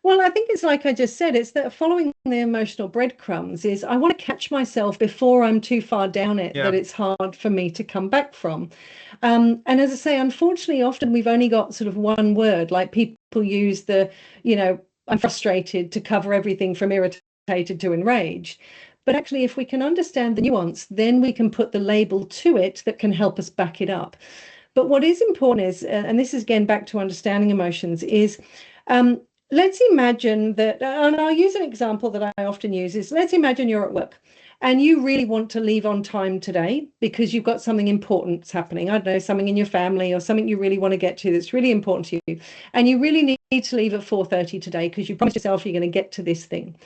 Well, I think it's like I just said, it's that following the emotional breadcrumbs is I want to catch myself before I'm too far down it, that it's hard for me to come back from. And as I say, unfortunately, often we've only got sort of one word, like people use I'm frustrated to cover everything from irritated to enraged. But actually, if we can understand the nuance, then we can put the label to it that can help us back it up. But what is important is, and this is again back to understanding emotions, is let's imagine that, and I'll use an example that I often use, is let's imagine you're at work and you really want to leave on time today because you've got something important that's happening. I don't know, something in your family or something you really want to get to that's really important to you. And you really need to leave at 4:30 today because you promised yourself you're going to get to this thing.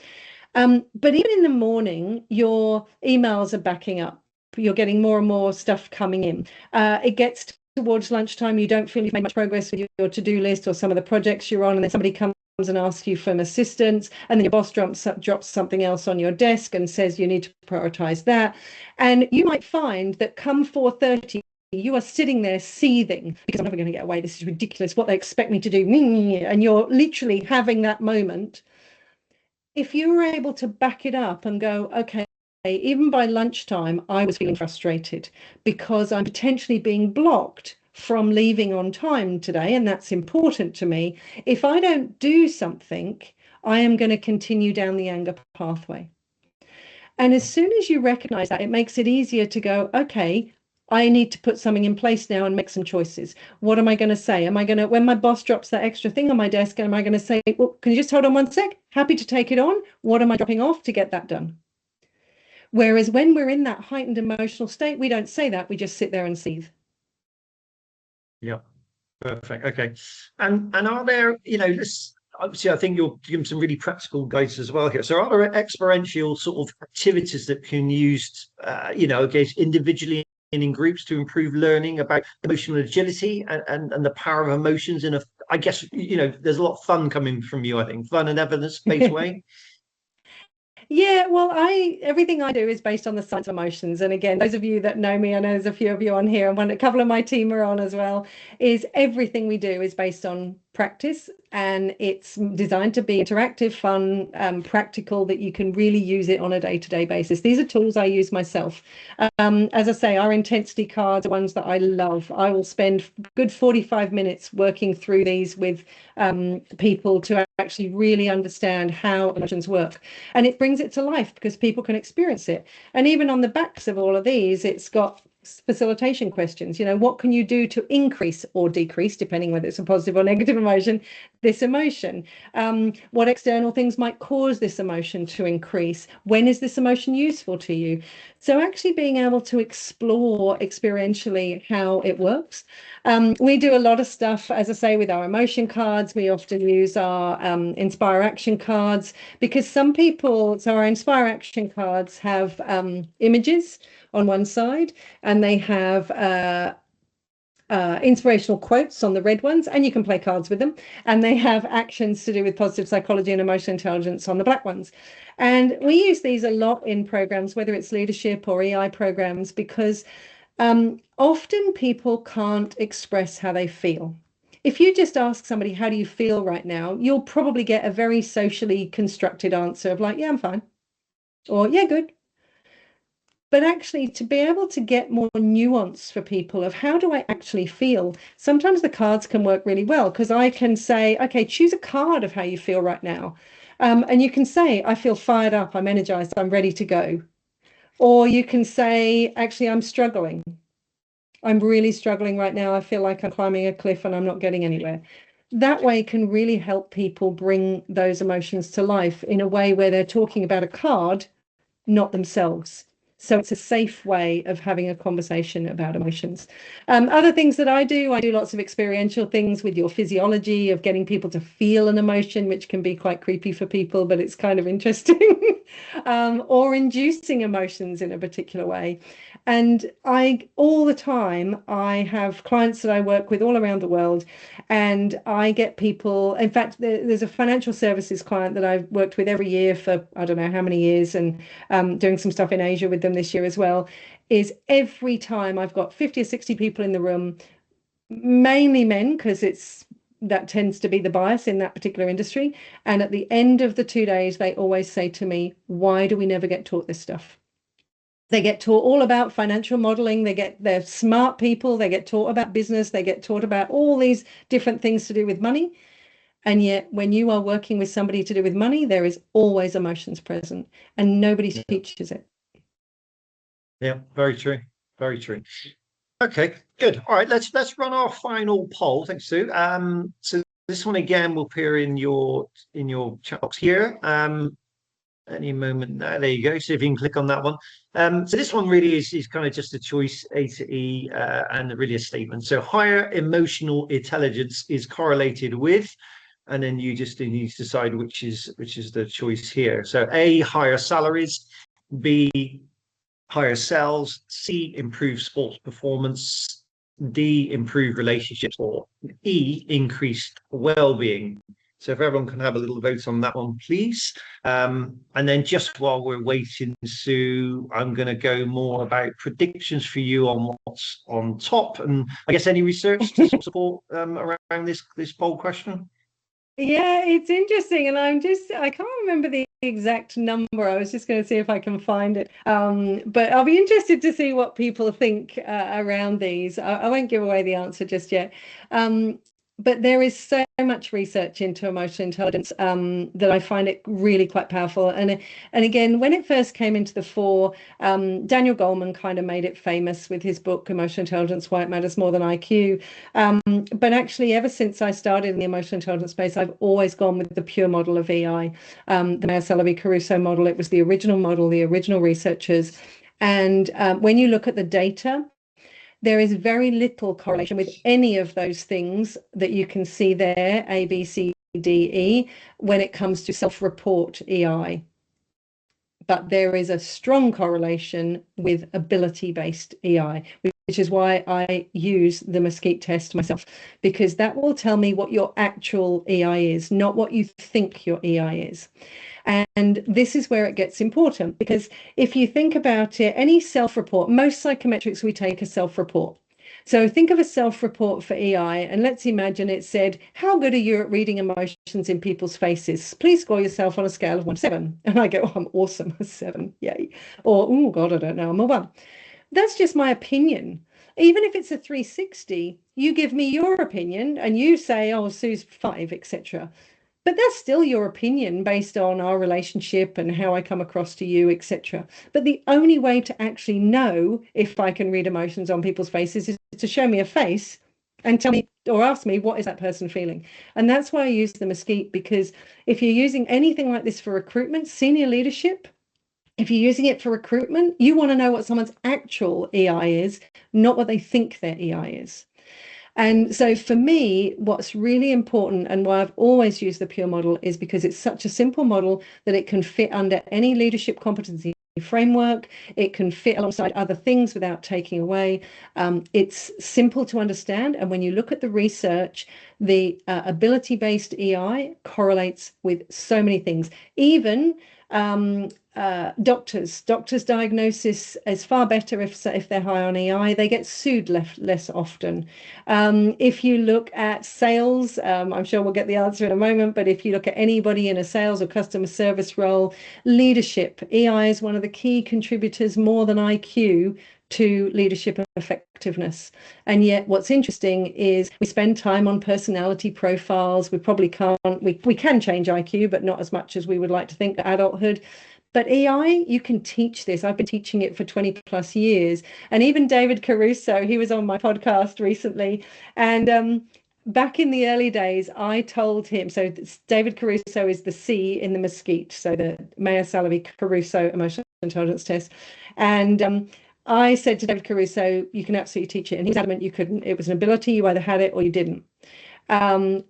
But even in the morning, your emails are backing up. You're getting more and more stuff coming in. It gets towards lunchtime, you don't feel you've made much progress with your to-do list or some of the projects you're on, and then somebody comes and asks you for an assistance, and then your boss drops something else on your desk and says you need to prioritize that. And you might find that come 4:30, you are sitting there seething because I'm never going to get away. This is ridiculous. What they expect me to do. And you're literally having that moment. If you were able to back it up and go, okay, even by lunchtime, I was feeling frustrated because I'm potentially being blocked from leaving on time today, and that's important to me. If I don't do something, I am going to continue down the anger pathway. And as soon as you recognize that, it makes it easier to go, okay, I need to put something in place now and make some choices. What am I going to say? Am I going to, when my boss drops that extra thing on my desk, am I going to say, well, can you just hold on one sec? Happy to take it on. What am I dropping off to get that done? Whereas when we're in that heightened emotional state, we don't say that. We just sit there and seethe. Yeah. Perfect. Okay. And are there, this obviously I think you're giving some really practical guides as well here. So are there experiential sort of activities that can be used, I guess individually and in groups to improve learning about emotional agility and the power of emotions in a, I guess, there's a lot of fun coming from you, I think, fun and evidence-based way. Yeah, well, everything I do is based on the science of emotions. And again, those of you that know me, I know there's a few of you on here, and a couple of my team are on as well, is everything we do is based on practice, and it's designed to be interactive, fun, practical, that you can really use it on a day-to-day basis. These are tools I use myself. As I say, our intensity cards are ones that I love. I will spend good 45 minutes working through these with people to actually really understand how emotions work. And it brings it to life because people can experience it. And even on the backs of all of these, it's got facilitation questions. What can you do to increase or decrease, depending whether it's a positive or negative emotion, this emotion? What external things might cause this emotion to increase? When is this emotion useful to you? So actually being able to explore experientially how it works. We do a lot of stuff, as I say, with our emotion cards. We often use our Inspire Action cards, because some people, so our Inspire Action cards have images on one side, and they have inspirational quotes on the red ones, and you can play cards with them, and they have actions to do with positive psychology and emotional intelligence on the black ones. And we use these a lot in programs, whether it's leadership or EI programs, because often people can't express how they feel. If you just ask somebody, how do you feel right now, you'll probably get a very socially constructed answer of like, yeah, I'm fine, or yeah, good. But actually, to be able to get more nuance for people of how do I actually feel, sometimes the cards can work really well, because I can say, okay, choose a card of how you feel right now. And you can say, I feel fired up, I'm energized, I'm ready to go. Or you can say, actually, I'm struggling. I'm really struggling right now. I feel like I'm climbing a cliff and I'm not getting anywhere. That way can really help people bring those emotions to life in a way where they're talking about a card, not themselves. So it's a safe way of having a conversation about emotions. Other things that I do lots of experiential things with your physiology of getting people to feel an emotion, which can be quite creepy for people, but it's kind of interesting, or inducing emotions in a particular way. And all the time, I have clients that I work with all around the world, and I get people, in fact, there's a financial services client that I've worked with every year for, I don't know how many years, and doing some stuff in Asia with them this year as well, is every time I've got 50 or 60 people in the room, mainly men, because that tends to be the bias in that particular industry. And at the end of the 2 days, they always say to me, why do we never get taught this stuff? They get taught all about financial modeling. They're smart people. They get taught about business. They get taught about all these different things to do with money. And yet, when you are working with somebody to do with money, there is always emotions present, and nobody teaches it. Yeah, very true. Very true. Okay, good. All right, let's run our final poll. Thanks, Sue. So this one again will appear in your chat box here. Any moment now. There you go. See if you can click on that one. So this one really is kind of just a choice, A to E, and really a statement. So higher emotional intelligence is correlated with, and then you just need to decide which is the choice here. So A, higher salaries, B, higher sales, C, improved sports performance, D, improved relationships, or E, increased well-being. So if everyone can have a little vote on that one, please. And then just while we're waiting, Sue, I'm going to go more about predictions for you on what's on top. And I guess any research to support around this poll question? Yeah, it's interesting. And I can't remember the exact number. I was just going to see if I can find it. But I'll be interested to see what people think around these. I won't give away the answer just yet. But there is so much research into emotional intelligence that I find it really quite powerful. And again, when it first came into the fore, Daniel Goleman kind of made it famous with his book, Emotional Intelligence, Why It Matters More Than IQ. But actually, ever since I started in the emotional intelligence space, I've always gone with the pure model of EI, the Mayer-Salovey-Caruso model. It was the original model, the original researchers. And when you look at the data, there is very little correlation with any of those things that you can see there, A, B, C, D, E, when it comes to self-report EI. But there is a strong correlation with ability-based EI, which is why I use the Mesquite test myself, because that will tell me what your actual EI is, not what you think your EI is. And this is where it gets important, because if you think about it, any self-report, most psychometrics we take a self-report. So think of a self-report for EI, and let's imagine it said, how good are you at reading emotions in people's faces? Please score yourself on a scale of 1 to 7. And I go, oh, I'm awesome, a 7, yay. Or, oh God, I don't know, I'm a 1. That's just my opinion. Even if it's a 360, you give me your opinion and you say, oh, Sue's 5, etc. But that's still your opinion based on our relationship and how I come across to you, etc. But the only way to actually know if I can read emotions on people's faces is to show me a face and tell me or ask me, what is that person feeling? And that's why I use the Mesquite, because if you're using anything like this for recruitment, senior leadership, if you're using it for recruitment, you want to know what someone's actual EI is, not what they think their EI is. And so for me, what's really important and why I've always used the Pure model is because it's such a simple model that it can fit under any leadership competency framework. It can fit alongside other things without taking away. It's simple to understand. And when you look at the research, the ability-based EI correlates with so many things. Even doctors' diagnosis is far better if they're high on EI. They get sued less often. If you look at sales, I'm sure we'll get the answer in a moment, but if you look at anybody in a sales or customer service role, leadership, EI is one of the key contributors more than IQ to leadership effectiveness. And yet what's interesting is we spend time on personality profiles. We probably can't, we can change IQ, but not as much as we would like to think at adulthood. But EI, you can teach this. I've been teaching it for 20 plus years. And even David Caruso, he was on my podcast recently. And back in the early days, I told him, so David Caruso is the C in the Mesquite, so the Mayer Salovey Caruso Emotional Intelligence Test. And I said to David Caruso, you can absolutely teach it. And he was adamant you couldn't. It was an ability. You either had it or you didn't. And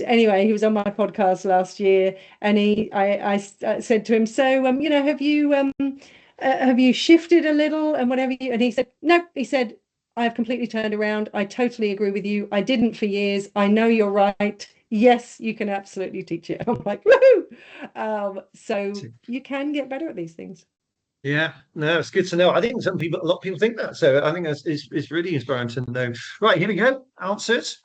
anyway, he was on my podcast last year, and I said to him, so you know, have you shifted a little and whatever and he said, no. He said, I've completely turned around. I totally agree with you. I didn't for years. I know you're right. Yes, you can absolutely teach it. I'm like, woohoo! So you can get better at these things. Yeah, no, it's good to know. I think a lot of people think that. So I think it's really inspiring to know. Right, here we go. Answers.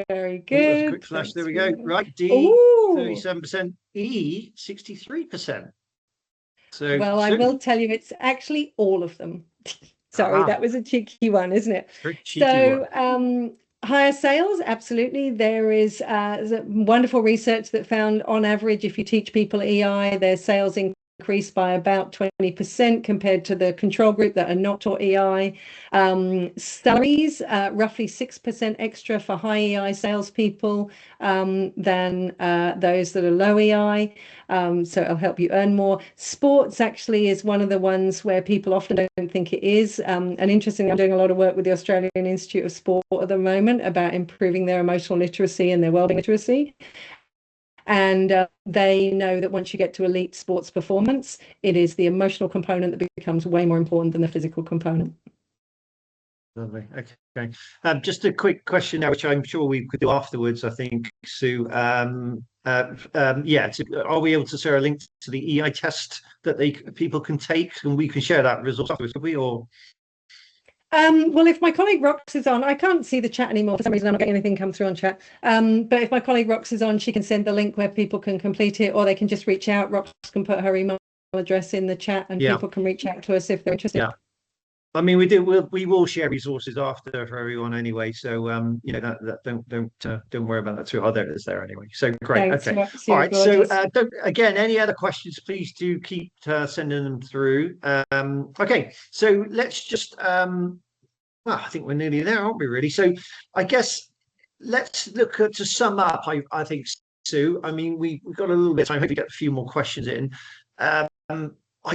Very good. Quick flash. There we go. Right, D, 37%. E, 63%. So, well, I will tell you, it's actually all of them. Sorry, that was a cheeky one, isn't it? Very cheeky one. Higher sales, absolutely. There is wonderful research that found, on average, if you teach people EI, their sales increased by about 20% compared to the control group that are not taught EI. Salaries, roughly 6% extra for high EI salespeople than those that are low EI. So it'll help you earn more. Sports actually is one of the ones where people often don't think it is. And interestingly, I'm doing a lot of work with the Australian Institute of Sport at the moment about improving their emotional literacy and their wellbeing literacy. And they know that once you get to elite sports performance, it is the emotional component that becomes way more important than the physical component. Lovely. Okay. Just a quick question now, which I'm sure we could do afterwards, I think, Sue. Are we able to share a link to the EI test that people can take, and we can share that resource afterwards, could we? Or well, if my colleague Rox is on, I can't see the chat anymore. For some reason, I'm not getting anything come through on chat. But if my colleague Rox is on, she can send the link where people can complete it, or they can just reach out. Rox can put her email address in the chat, and people can reach out to us if they're interested. Yeah. I mean, we will share resources after for everyone anyway. So you know, that don't worry about that too. It's there anyway. So great. Thanks, okay. Rox, all right. Gorgeous. So again, any other questions, please do keep sending them through. Okay. So let's just well, I think we're nearly there, aren't we, really? So I guess let's look at, to sum up, I think, Sue, I mean, we've got a little bit of time. I hope we get a few more questions in. I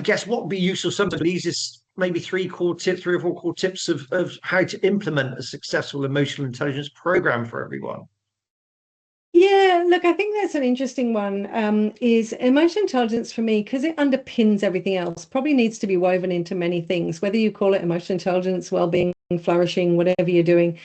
guess what would be useful sometimes with these is maybe three or four core tips of how to implement a successful emotional intelligence program for everyone? Yeah, look, I think that's an interesting one. Is emotional intelligence for me, because it underpins everything else, probably needs to be woven into many things, whether you call it emotional intelligence, well-being, flourishing, whatever you're doing,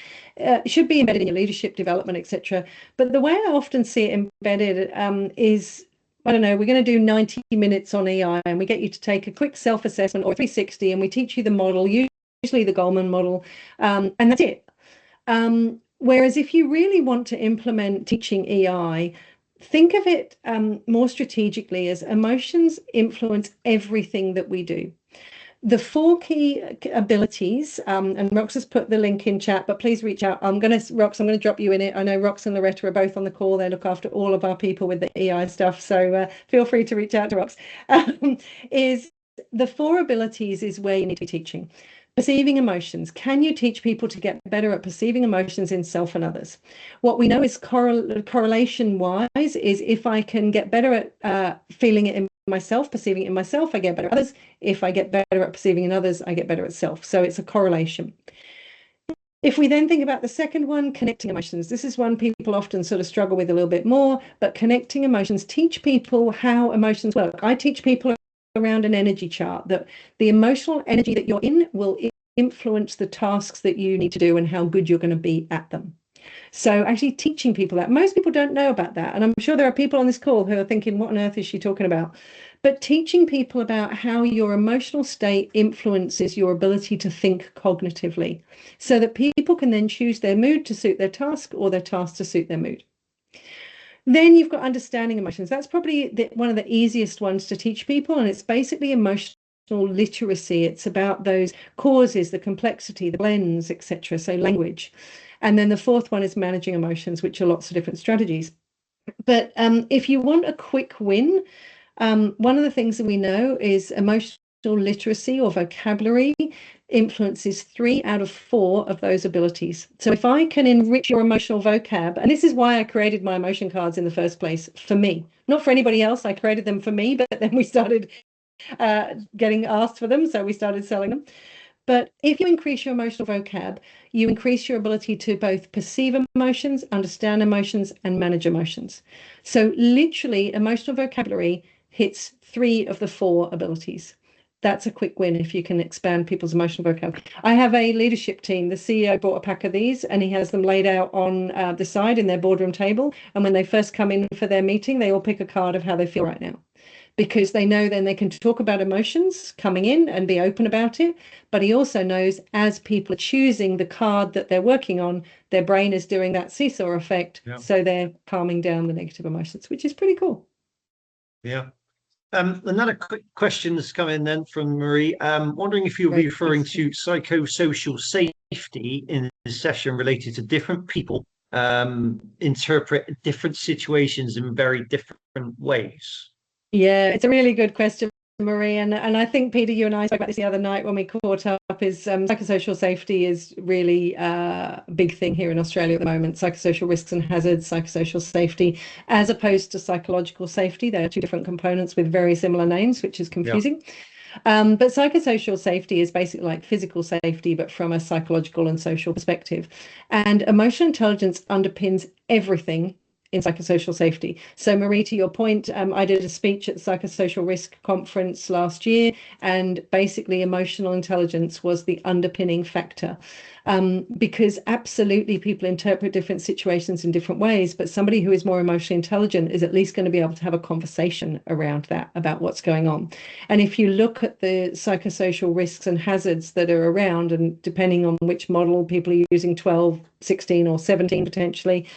should be embedded in your leadership development, etc. But the way I often see it embedded is, I don't know, we're going to do 90 minutes on EI and we get you to take a quick self-assessment or 360 and we teach you the model, usually the Goleman model, and that's it. Whereas if you really want to implement teaching EI, think of it more strategically as emotions influence everything that we do. The four key abilities, and Rox has put the link in chat, but please reach out. Rox, I'm going to drop you in it. I know Rox and Loretta are both on the call. They look after all of our people with the EI stuff. So feel free to reach out to Rox. Is the four abilities is where you need to be teaching. Perceiving emotions. Can you teach people to get better at perceiving emotions in self and others? What we know is correlation-wise is if I can get better at feeling it in myself, perceiving it in myself, I get better at others. If I get better at perceiving in others, I get better at self. So it's a correlation. If we then think about the second one, connecting emotions, this is one people often sort of struggle with a little bit more, but connecting emotions, teach people how emotions work. I teach people around an energy chart that the emotional energy that you're in will influence the tasks that you need to do and how good you're going to be at them. So actually teaching people that, most people don't know about that. And I'm sure there are people on this call who are thinking, what on earth is she talking about? But teaching people about how your emotional state influences your ability to think cognitively so that people can then choose their mood to suit their task or their task to suit their mood. Then you've got understanding emotions. That's probably one of the easiest ones to teach people. And it's basically emotional literacy. It's about those causes, the complexity, the blends, etc. So language. And then the fourth one is managing emotions, which are lots of different strategies. But if you want a quick win, one of the things that we know is emotional literacy or vocabulary influences 3 out of 4 of those abilities. So if I can enrich your emotional vocab, and this is why I created my emotion cards in the first place, for me, not for anybody else. I created them for me, but then we started getting asked for them, so we started selling them. But if you increase your emotional vocab, you increase your ability to both perceive emotions, understand emotions, and manage emotions. So literally, emotional vocabulary hits 3 of the 4 abilities. That's a quick win if you can expand people's emotional vocab. I have a leadership team. The CEO bought a pack of these and he has them laid out on the side in their boardroom table. And when they first come in for their meeting, they all pick a card of how they feel right now, because they know then they can talk about emotions coming in and be open about it. But he also knows as people are choosing the card that they're working on, their brain is doing that seesaw effect. Yeah. So they're calming down the negative emotions, which is pretty cool. Yeah. Another quick question has come in then from Marie. Wondering if you'll be referring to psychosocial safety in this session related to different people interpret different situations in very different ways. Yeah, it's a really good question, Marie. And I think, Peter, you and I spoke about this the other night when we caught up, is psychosocial safety is really a big thing here in Australia at the moment. Psychosocial risks and hazards, psychosocial safety, as opposed to psychological safety. They are 2 different components with very similar names, which is confusing. Yeah. But psychosocial safety is basically like physical safety, but from a psychological and social perspective. And emotional intelligence underpins everything in psychosocial safety. So Marie, to your point, I did a speech at the Psychosocial Risk Conference last year, and basically emotional intelligence was the underpinning factor, because absolutely people interpret different situations in different ways, but somebody who is more emotionally intelligent is at least going to be able to have a conversation around that, about what's going on. And if you look at the psychosocial risks and hazards that are around, and depending on which model people are using, 12, 16 or 17 potentially,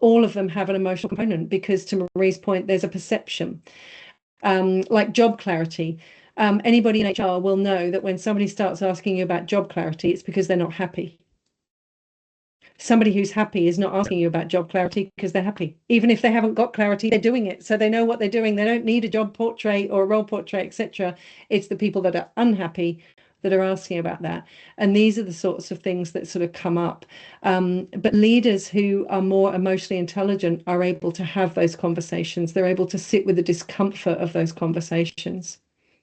all of them have an emotional component, because to Marie's point, there's a perception. Like job clarity. Anybody in HR will know that when somebody starts asking you about job clarity, it's because they're not happy. Somebody who's happy is not asking you about job clarity because they're happy. Even if they haven't got clarity, they're doing it. So they know what they're doing. They don't need a job portrait or a role portrait, etc. It's the people that are unhappy that are asking about that. And these are the sorts of things that sort of come up. But leaders who are more emotionally intelligent are able to have those conversations. They're able to sit with the discomfort of those conversations.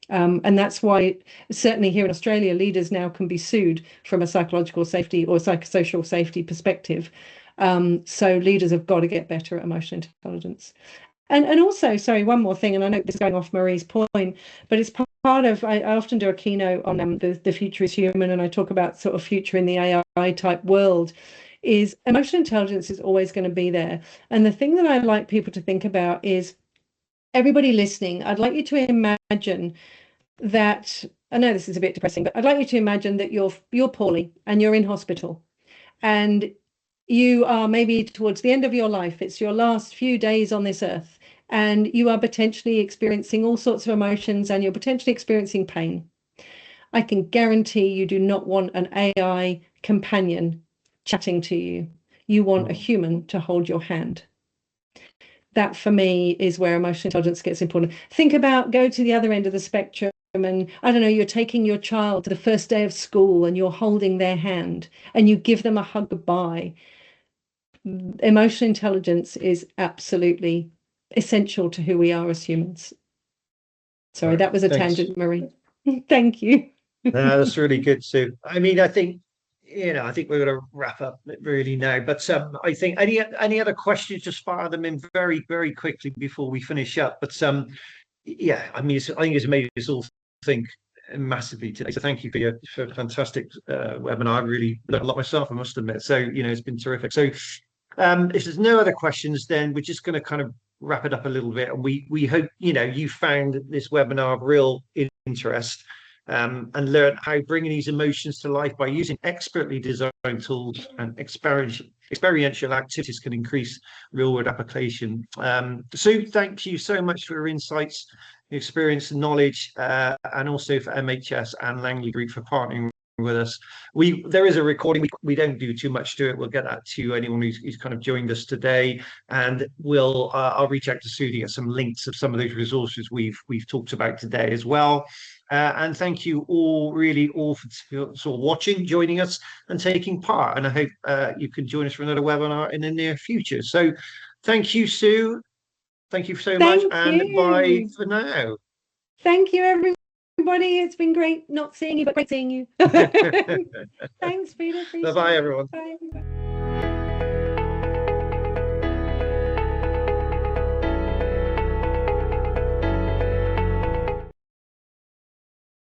And that's why certainly here in Australia, leaders now can be sued from a psychological safety or psychosocial safety perspective. So leaders have got to get better at emotional intelligence. And also, sorry, one more thing, and I know this is going off Marie's point, but it's part of, I often do a keynote on the future is human, and I talk about sort of future in the AI type world, is emotional intelligence is always going to be there. And the thing that I like people to think about is, everybody listening, I'd like you to imagine that, I know this is a bit depressing, but I'd like you to imagine that you're poorly and you're in hospital, and you are maybe towards the end of your life. It's your last few days on this earth, and you are potentially experiencing all sorts of emotions, and you're potentially experiencing pain. I can guarantee you do not want an AI companion chatting to you. You want a human to hold your hand. That for me is where emotional intelligence gets important. Think about, go to the other end of the spectrum, and I don't know, you're taking your child to the first day of school and you're holding their hand and you give them a hug goodbye. Emotional intelligence is absolutely essential to who we are as humans. Sorry, that was a tangent, Marie. Thank you. No, that's really good, Sue. I mean, I think we're going to wrap up really now. But I think any other questions, just fire them in very, very quickly before we finish up. But yeah, I mean, I think it's made us all think massively today. So thank you for a fantastic webinar. I really learned a lot myself, I must admit. So it's been terrific. So if there's no other questions, then we're just going to kind of wrap it up a little bit. And we hope you found this webinar of real interest. And learn how bringing these emotions to life by using expertly designed tools and experiential activities can increase real-world application. Sue, thank you so much for your insights, experience, and knowledge, and also for MHS and Langley Group for partnering with us. There is a recording. We don't do too much to it. We'll get that to anyone who's kind of joined us today, and I'll reach out to Sue to get some links of some of those resources we've talked about today as well. And thank you all for sort of watching, joining us, and taking part. And I hope you can join us for another webinar in the near future. So thank you, Sue. Thank you so much. And bye for now. Thank you, everybody. It's been great not seeing you, but great seeing you. Thanks, Peter. Bye-bye, everyone. Bye.